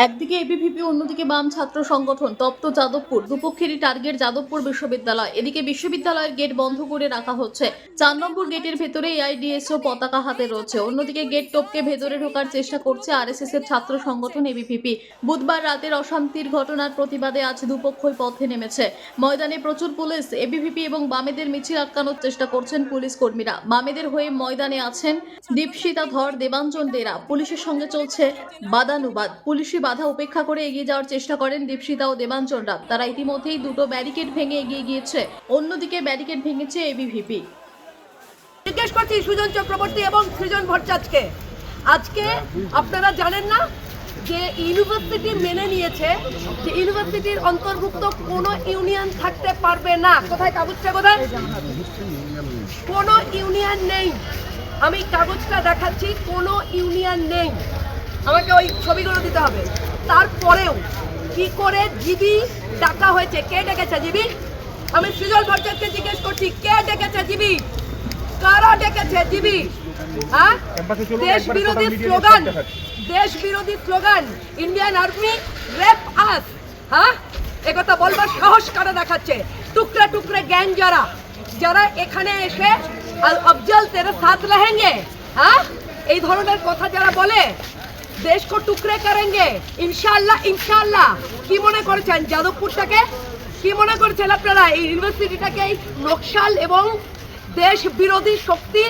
একদিকে এবিভিপি, অন্যদিকে বাম ছাত্র সংগঠন তপ্ত যাদবপুর। দুপক্ষেরই টার্গেট যাদবপুর বিশ্ববিদ্যালয়। এদিকে বিশ্ববিদ্যালয়ের গেট বন্ধ করে রাখা হচ্ছে। 4 নম্বর গেটের ভেতরে এআইডিএসও পতাকা হাতে রয়েছে। অন্যদিকে গেট টপকে ভেতরে ঢোকার চেষ্টা করছে আরএসএস এর ছাত্র সংগঠন এবিভিপি। বুধবার রাতের অশান্তির ঘটনার প্রতিবাদে আজ দুপক্ষই পথে নেমেছে। ময়দানে প্রচুর পুলিশ। এবিভিপি এবং বামেদের মিছিল আটকানোর চেষ্টা করছেন পুলিশ কর্মীরা। বামেদের হয়ে ময়দানে আছেন দীপশিতা ধর, দেবাঞ্জন দেরা। পুলিশের সঙ্গে চলছে বাদানুবাদ। পুলিশি বাধা উপেক্ষা করে এগিয়ে যাওয়ার চেষ্টা করেন দীপশিতা ও দেবাঞ্জনরা। তারা ইতিমধ্যেই দুটো ব্যারিকেড ভেঙে এগিয়ে গিয়েছে। অন্যদিকে ব্যারিকেড ভেঙেছে এবিভিপি। জিজ্ঞেস করছি সুজন চক্রবর্তী এবং সৃজন ভট্টাচার্যকে, আজকে আপনারা জানেন না যে ইউনিভার্সিটি মেনে নিয়েছে যে ইউনিভার্সিটির অন্তর্ভুক্ত কোনো ইউনিয়ন থাকতে পারবে না। কোথায় কাগজটা, কোথায়? কোনো ইউনিয়ন নেই। আমি কাগজটা দেখাচ্ছি, কোনো ইউনিয়ন নেই। আমাকে ওই ছবিগুলো দিতে হবে। তারপরেও কি করে জিবি ডাকা হয়েছে? কে ডেকেছে জিবি? আমি সৃজন ভট্টাচার্যকে জিজ্ঞেস করছি, কে ডেকেছে জিবি? কারা ডেকেছে জিবি? হ্যাঁ, দেশ বিরোধী স্লোগান, দেশ বিরোধী স্লোগান, ইন্ডিয়ান আর্মি রেপ আস। হ্যাঁ, একথা বলবার সাহস কারা দেখাচ্ছে? টুকরে টুকরে গ্যাং যারা যারা এখানে এসে আফজল তেরে সাথ रहेंगे, হ্যাঁ, এই ধরনের কথা যারা বলে দেশ কো টুকরে করেंगे ইনশাআল্লাহ। ইনশাআল্লাহ কি মনে করেছেন যাদবপুরটাকে? কি মনে করছেন আপনারা এই ইউনিভার্সিটিটাকে নকশাল এবং দেশ বিরোধী শক্তি,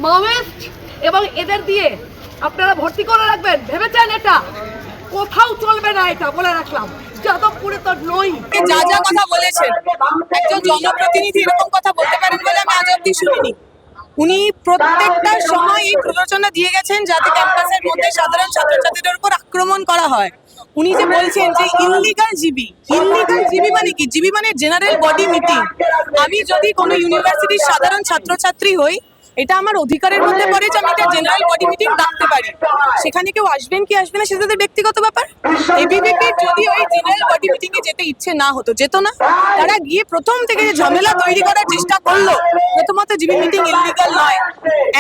মাওয়িস্ট এবং এদের দিয়ে আপনারা ভর্তি করে রাখবেন? ভেবেছেন? এটা কোথাও চলবে না, এটা বলে রাখলাম। যাদবপুরে তো নই। যা যা কথা বলেছেন একজন জনপ্রতিনিধি এরকম কথা বলতে পারেন বলে আমি আজ অব্দি শুনিনি। উনি প্রত্যেকটা সময় এই প্ররোচনা দিয়ে গেছেন যাতে ক্যাম্পাসের মধ্যে সাধারণ ছাত্রছাত্রীদের উপর আক্রমণ করা হয়। উনি যে বলছেন যে ইললিগাল জিবি, ইললিগাল জিবি মানে কি? জিবি মানে জেনারেল বডি মিটিং। আমি যদি কোনো ইউনিভার্সিটির সাধারণ ছাত্রছাত্রী হই, এটা আমার অধিকারের মধ্যে পড়ে যে আমি একটা জেনারেল বডি মিটিং ডাকতে পারি। সেখানে কেউ আসবেন কি আসবে না সেটা তাদের ব্যক্তিগত ব্যাপার। এবিভিপির যদি ওই জেনারেল বডি মিটিং এ যেতে ইচ্ছে না হতো, যেত না। তারা গিয়ে প্রথম থেকে যে ঝামেলা তৈরি করার চেষ্টা করলো, প্রথমত জিবি মিটিং ইললিগাল নয়।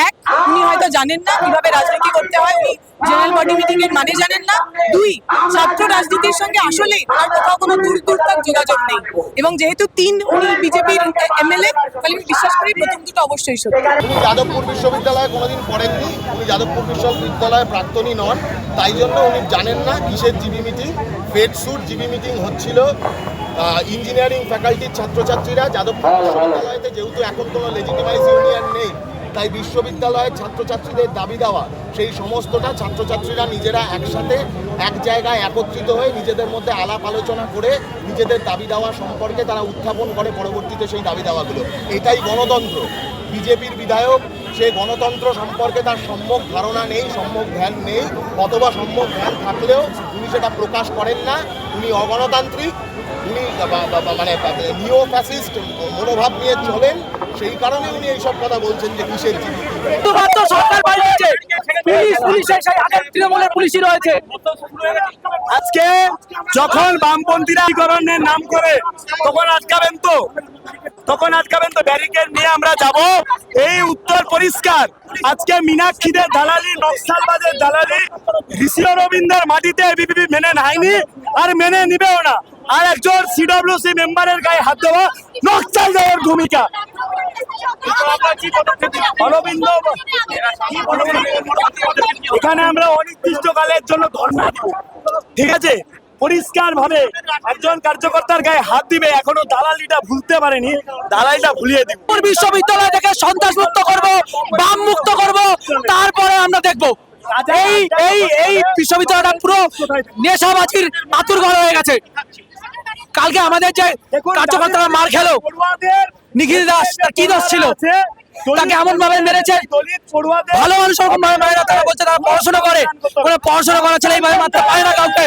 এক, উনি হয়তো জানেন না কিভাবে রাজনীতি করতে হয়, উনি জেনারেল বডি মিটিং এর মানে জানেন না। দুই, ছাত্র রাজনীতির সঙ্গে আসলেই তার কোথাও কোনো দূরত্ব যোগাযোগ নেই। এবং যেহেতু উনি বিজেপির এমএলএ, তাহলে আমি বিশ্বাস করি প্রথম দুটো অবশ্যই সত্যি। উনি যাদবপুর বিশ্ববিদ্যালয়ে কোনোদিন পড়েননি, উনি যাদবপুর বিশ্ববিদ্যালয়ের প্রাক্তনী নন, তাই জন্য উনি জানেন না কিসের জিবি মিটিং। ফেড স্যুট জিবি মিটিং হচ্ছিল ইঞ্জিনিয়ারিং ফ্যাকাল্টির ছাত্রছাত্রীরা যাদবপুর বিশ্ববিদ্যালয়তে, যেহেতু এখন কোনো লেজিটিমাইজ ইউনিয়ন নেই, তাই বিশ্ববিদ্যালয়ের ছাত্রছাত্রীদের দাবি দেওয়া সেই সমস্তটা ছাত্রছাত্রীরা নিজেরা একসাথে এক জায়গায় একত্রিত হয়ে নিজেদের মধ্যে আলাপ আলোচনা করে নিজেদের দাবি দেওয়া সম্পর্কে তারা উত্থাপন করে পরবর্তীতে সেই দাবি দেওয়াগুলো। এটাই গণতন্ত্র। বিজেপির বিধায়ক সে গণতন্ত্র সম্পর্কে তার সম্যক ধারণা নেই, সম্যক ধ্যান নেই, অথবা সম্যক ধ্যান থাকলেও উনি সেটা প্রকাশ করেন না। উনি অগণতান্ত্রিক, উনি মানে নিও ফ্যাসিস্ট মনোভাব নিয়ে চলেন। সেই কারণে উনি এইসব কথা বলছেন যে কিসের জিবি। আজকে যখন বামপন্থীরাকরণের নাম করে তখন আটকাবেন তো, ব্যারিকেড নিয়ে আমরা যাব। এই উত্তর পরিষ্কার। আজকে মীনাক্ষীদের দালালি, নকশালবাদের দালালি ঋষি অরবিন্দের মাটিতে এবিভিপি মেনে নেয়নি আর মেনে নিবেও না। আর একজন সিডব্লিউসি মেম্বারের গায়ে হাত দেওয়া নকশালদের ভূমিকা। অরবিন্দ এখানে আমরা অনির্দিষ্টকালের জন্য ধর্ণা দিব, ঠিক আছে? পরিষ্কার ভাবে একজন কার্যকর্তার গায়ে হাত দিবে, এখনো দালালিটা ভুলতে পারেনি, দালালিটা ভুলিয়ে দিব। বিশ্ববিদ্যালয় থেকে সন্ত্রাস মুক্ত করব, বাম মুক্ত করব, তারপরে আমরা দেখব। এই বিশ্ববিদ্যালয়টা পুরো নেশাবাজির আতুরঘর হয়ে গেছে। কালকে আমাদের যে কার্যকর্তারা মার খেলো, নিখিল দাস, তার কি দোষ ছিল? তাকে এমন ভাবে মেরেছে, ভালো মানুষ ওরকম ভাবে মারে না। তারা বলছে তারা পড়াশোনা করে, পড়াশোনা করা ছেলে এইভাবে মারতে পারে না কাউকে।